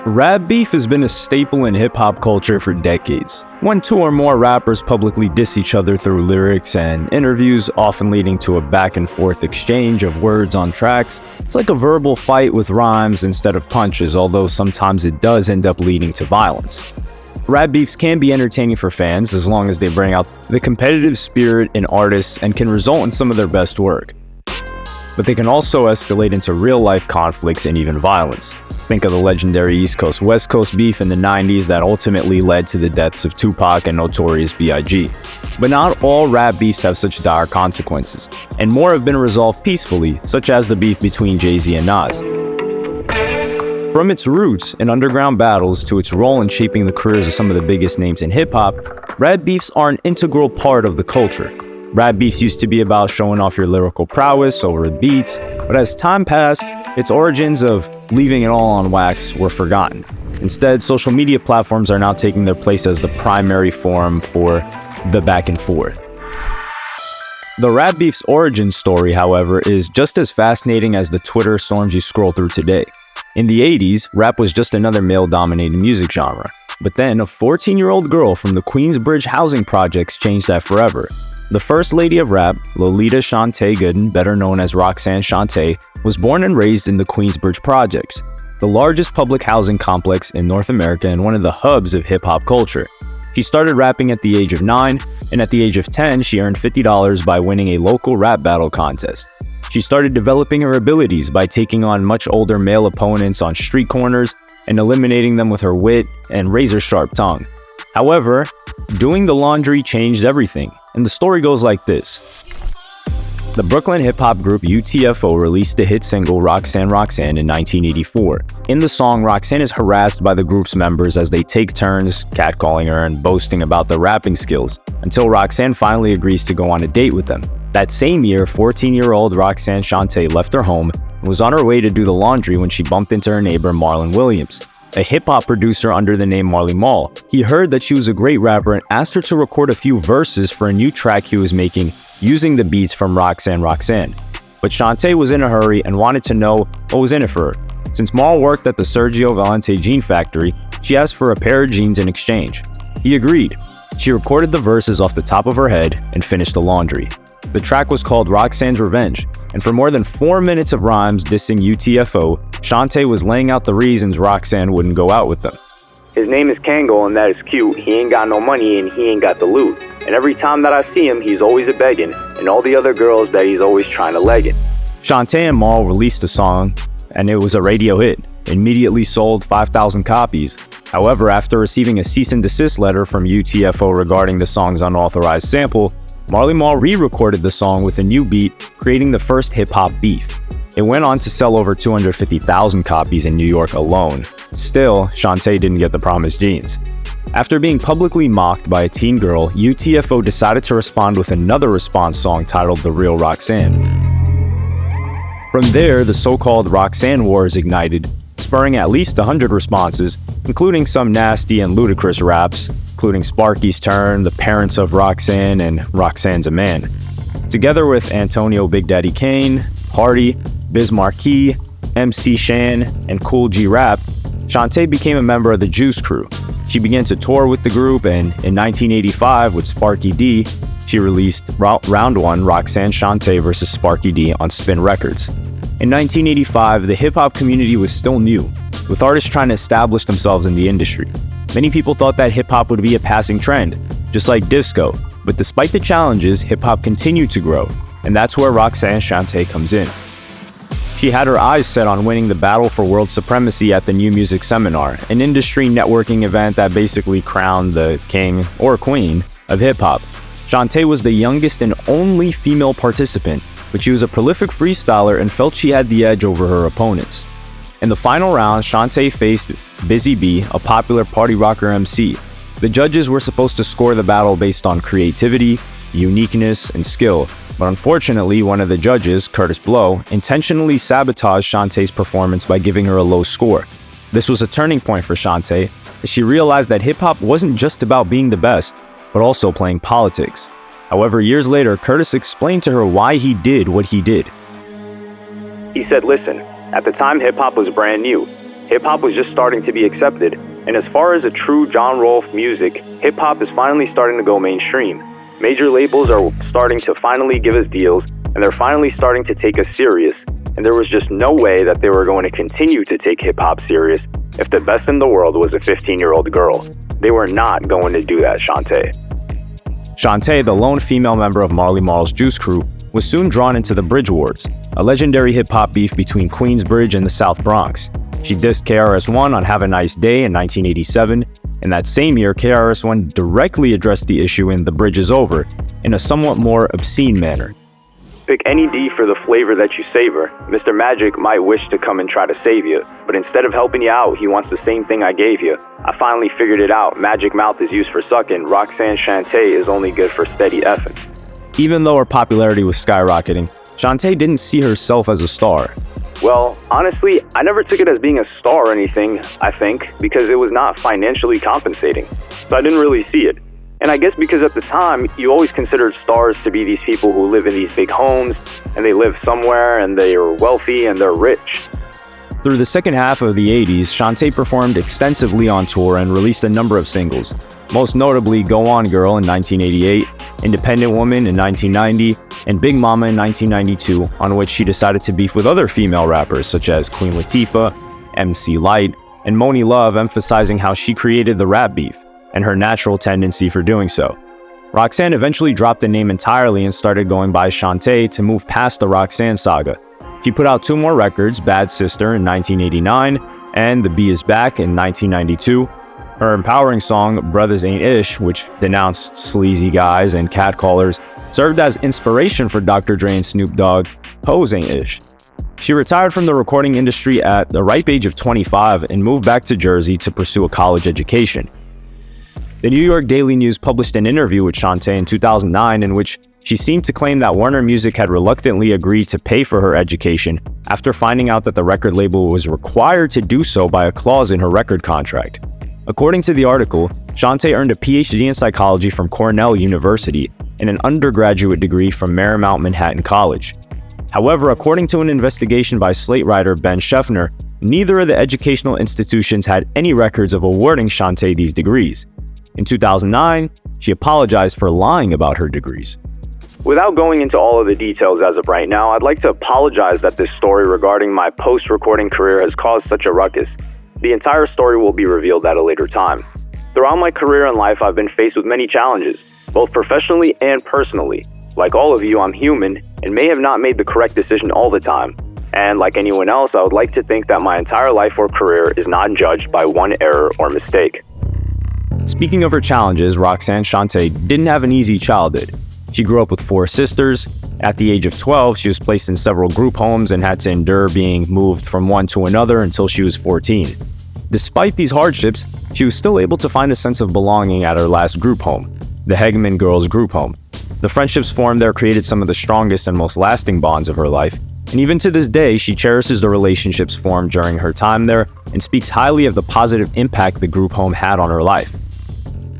Rap beef has been a staple in hip-hop culture for decades. When two or more rappers publicly diss each other through lyrics and interviews, often leading to a back-and-forth exchange of words on tracks, it's like a verbal fight with rhymes instead of punches, although sometimes it does end up leading to violence. Rap beefs can be entertaining for fans as long as they bring out the competitive spirit in artists and can result in some of their best work. But they can also escalate into real-life conflicts and even violence. Think of the legendary East Coast-West Coast beef in the 90s that ultimately led to the deaths of Tupac and Notorious B.I.G. But not all rap beefs have such dire consequences, and more have been resolved peacefully, such as the beef between Jay-Z and Nas. From its roots in underground battles to its role in shaping the careers of some of the biggest names in hip-hop, rap beefs are an integral part of the culture. Rap beefs used to be about showing off your lyrical prowess over the beats, but as time passed, its origins of leaving it all on wax were forgotten. Instead, social media platforms are now taking their place as the primary forum for the back and forth. The rap beef's origin story, however, is just as fascinating as the Twitter storms you scroll through today. In the 80s, rap was just another male-dominated music genre. But then, a 14-year-old girl from the Queensbridge housing projects changed that forever. The first lady of rap, Lolita Shante Gooden, better known as Roxanne Shante, was born and raised in the Queensbridge projects, the largest public housing complex in North America and one of the hubs of hip-hop culture. She started rapping at the age of 9, and at the age of 10, she earned $50 by winning a local rap battle contest. She started developing her abilities by taking on much older male opponents on street corners and eliminating them with her wit and razor-sharp tongue. However, doing the laundry changed everything, and the story goes like this. The Brooklyn hip-hop group UTFO released the hit single Roxanne Roxanne in 1984. In the song, Roxanne is harassed by the group's members as they take turns catcalling her and boasting about their rapping skills, until Roxanne finally agrees to go on a date with them. That same year, 14-year-old Roxanne Shante left her home and was on her way to do the laundry when she bumped into her neighbor Marlon Williams, a hip-hop producer under the name Marley Marl. He heard that she was a great rapper and asked her to record a few verses for a new track he was making using the beats from Roxanne Roxanne. But Shante was in a hurry and wanted to know what was in it for her. Since Marl worked at the Sergio Valente jean factory, she asked for a pair of jeans in exchange. He agreed. She recorded the verses off the top of her head and finished the laundry. The track was called Roxanne's Revenge, and for more than 4 minutes of rhymes dissing UTFO, Shante was laying out the reasons Roxanne wouldn't go out with them. His name is Kango and that is cute. He ain't got no money and he ain't got the loot. And every time that I see him, he's always a begging, and all the other girls that he's always trying to leg it. Shante and Marl released the song, and it was a radio hit. Immediately sold 5,000 copies. However, after receiving a cease and desist letter from UTFO regarding the song's unauthorized sample, Marley Marl re-recorded the song with a new beat, creating the first hip-hop beef. It went on to sell over 250,000 copies in New York alone. Still, Shante didn't get the promised jeans. After being publicly mocked by a teen girl, UTFO decided to respond with another response song titled The Real Roxanne. From there, the so-called Roxanne Wars ignited, spurring at least 100 responses, including some nasty and ludicrous raps, including Sparky's Turn, The Parents of Roxanne, and Roxanne's a Man. Together with Antonio Big Daddy Kane, Hardy, Biz Markie, MC Shan, and Cool G Rap, Shante became a member of the Juice Crew. She began to tour with the group, and in 1985 with Sparky D, she released Round 1 Roxanne Shante vs. Sparky D on Spin Records. In 1985, the hip-hop community was still new, with artists trying to establish themselves in the industry. Many people thought that hip-hop would be a passing trend, just like disco, but despite the challenges, hip-hop continued to grow, and that's where Roxanne Shante comes in. She had her eyes set on winning the Battle for World Supremacy at the New Music Seminar, an industry networking event that basically crowned the king or queen of hip-hop. Shante was the youngest and only female participant, but she was a prolific freestyler and felt she had the edge over her opponents. In the final round, Shante faced Busy B, a popular party rocker MC. The judges were supposed to score the battle based on creativity, uniqueness, and skill, but unfortunately, one of the judges, Curtis Blow, intentionally sabotaged Shante's performance by giving her a low score. This was a turning point for Shante, as she realized that hip-hop wasn't just about being the best, but also playing politics. However, years later, Curtis explained to her why he did what he did. He said, listen, at the time hip-hop was brand new. Hip-hop was just starting to be accepted, and as far as a true genre of music, hip-hop is finally starting to go mainstream. Major labels are starting to finally give us deals, and they're finally starting to take us serious, and there was just no way that they were going to continue to take hip-hop serious if the best in the world was a 15-year-old girl. They were not going to do that, Shante. Shante, the lone female member of Marley Marl's Juice Crew, was soon drawn into the Bridge Wars, a legendary hip-hop beef between Queensbridge and the South Bronx. She dissed KRS-One on Have a Nice Day in 1987, and that same year, KRS-One directly addressed the issue in The Bridge Is Over, in a somewhat more obscene manner. Pick any D for the flavor that you savor. Mr. Magic might wish to come and try to save you, but instead of helping you out, he wants the same thing I gave you. I finally figured it out. Magic mouth is used for sucking. Roxanne Shante is only good for steady effing. Even though her popularity was skyrocketing, Shante didn't see herself as a star. Well, honestly, I never took it as being a star or anything, I think, because it was not financially compensating. So I didn't really see it. And I guess because at the time, you always considered stars to be these people who live in these big homes, and they live somewhere, and they are wealthy, and they're rich. Through the second half of the 80s, Shante performed extensively on tour and released a number of singles, most notably Go On Girl in 1988, Independent Woman in 1990, and Big Mama in 1992, on which she decided to beef with other female rappers such as Queen Latifah, MC Lyte, and Moni Love, emphasizing how she created the rap beef and her natural tendency for doing so. Roxanne eventually dropped the name entirely and started going by Shante to move past the Roxanne saga. She put out 2 more records, Bad Sister in 1989 and The B Is Back in 1992. Her empowering song, Brothers Ain't Ish, which denounced sleazy guys and catcallers, served as inspiration for Dr. Dre and Snoop Dogg, Hoes Ain't Ish. She retired from the recording industry at the ripe age of 25 and moved back to Jersey to pursue a college education. The New York Daily News published an interview with Shante in 2009 in which she seemed to claim that Warner Music had reluctantly agreed to pay for her education after finding out that the record label was required to do so by a clause in her record contract. According to the article, Shante earned a PhD in psychology from Cornell University and an undergraduate degree from Marymount Manhattan College. However, according to an investigation by Slate writer Ben Scheffner, neither of the educational institutions had any records of awarding Shante these degrees. In 2009, she apologized for lying about her degrees. Without going into all of the details as of right now, I'd like to apologize that this story regarding my post-recording career has caused such a ruckus. The entire story will be revealed at a later time. Throughout my career and life, I've been faced with many challenges, both professionally and personally. Like all of you, I'm human and may have not made the correct decision all the time. And like anyone else, I would like to think that my entire life or career is not judged by one error or mistake. Speaking of her challenges, Roxanne Shante didn't have an easy childhood. She grew up with 4 sisters. At the age of 12, she was placed in several group homes and had to endure being moved from one to another until she was 14. Despite these hardships, she was still able to find a sense of belonging at her last group home, the Hegman Girls Group Home. The friendships formed there created some of the strongest and most lasting bonds of her life, and even to this day, she cherishes the relationships formed during her time there and speaks highly of the positive impact the group home had on her life.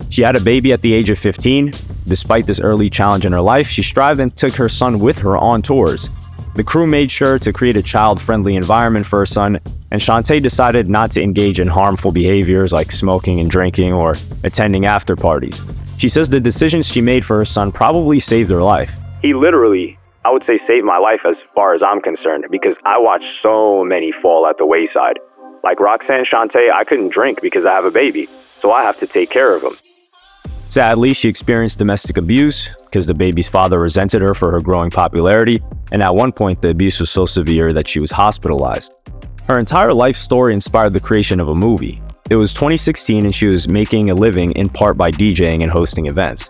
She had a baby at the age of 15. Despite this early challenge in her life, she strived and took her son with her on tours. The crew made sure to create a child-friendly environment for her son, and Shante decided not to engage in harmful behaviors like smoking and drinking or attending after parties. She says the decisions she made for her son probably saved her life. He literally, I would say, saved my life as far as I'm concerned, because I watched so many fall at the wayside. Like Roxanne Shante, I couldn't drink because I have a baby, so I have to take care of him. Sadly, she experienced domestic abuse because the baby's father resented her for her growing popularity, and at one point the abuse was so severe that she was hospitalized. Her entire life story inspired the creation of a movie. It was 2016 and she was making a living in part by DJing and hosting events.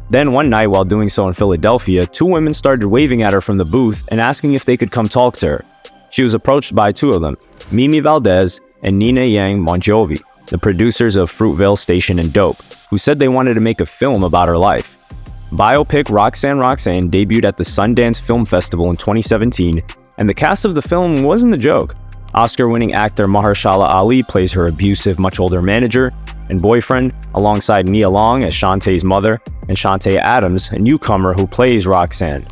Then one night while doing so in Philadelphia, 2 women started waving at her from the booth and asking if they could come talk to her. She was approached by 2 of them, Mimi Valdez and Nina Yang Monjovi, the producers of Fruitvale Station and Dope, who said they wanted to make a film about her life. Biopic Roxanne Roxanne debuted at the Sundance Film Festival in 2017, and the cast of the film wasn't a joke. Oscar-winning actor Mahershala Ali plays her abusive, much older manager and boyfriend, alongside Nia Long as Shantae's mother, and Shantae Adams, a newcomer who plays Roxanne.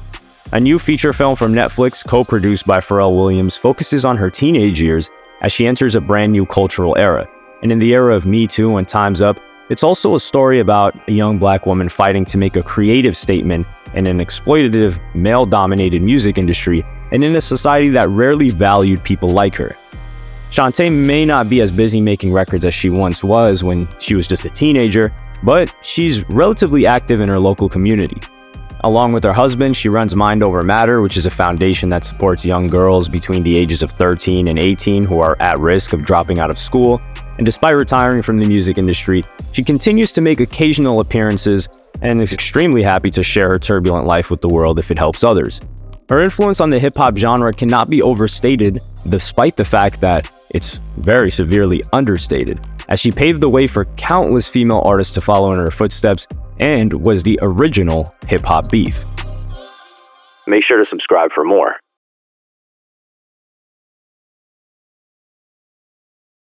A new feature film from Netflix, co-produced by Pharrell Williams, focuses on her teenage years as she enters a brand new cultural era. And in the era of Me Too and Time's Up, it's also a story about a young Black woman fighting to make a creative statement in an exploitative, male-dominated music industry and in a society that rarely valued people like her. Shante may not be as busy making records as she once was when she was just a teenager, but she's relatively active in her local community. Along with her husband, she runs Mind Over Matter, which is a foundation that supports young girls between the ages of 13 and 18 who are at risk of dropping out of school. And despite retiring from the music industry, she continues to make occasional appearances and is extremely happy to share her turbulent life with the world if it helps others. Her influence on the hip-hop genre cannot be overstated, despite the fact that it's very severely understated, as she paved the way for countless female artists to follow in her footsteps and was the original hip-hop beef. Make sure to subscribe for more.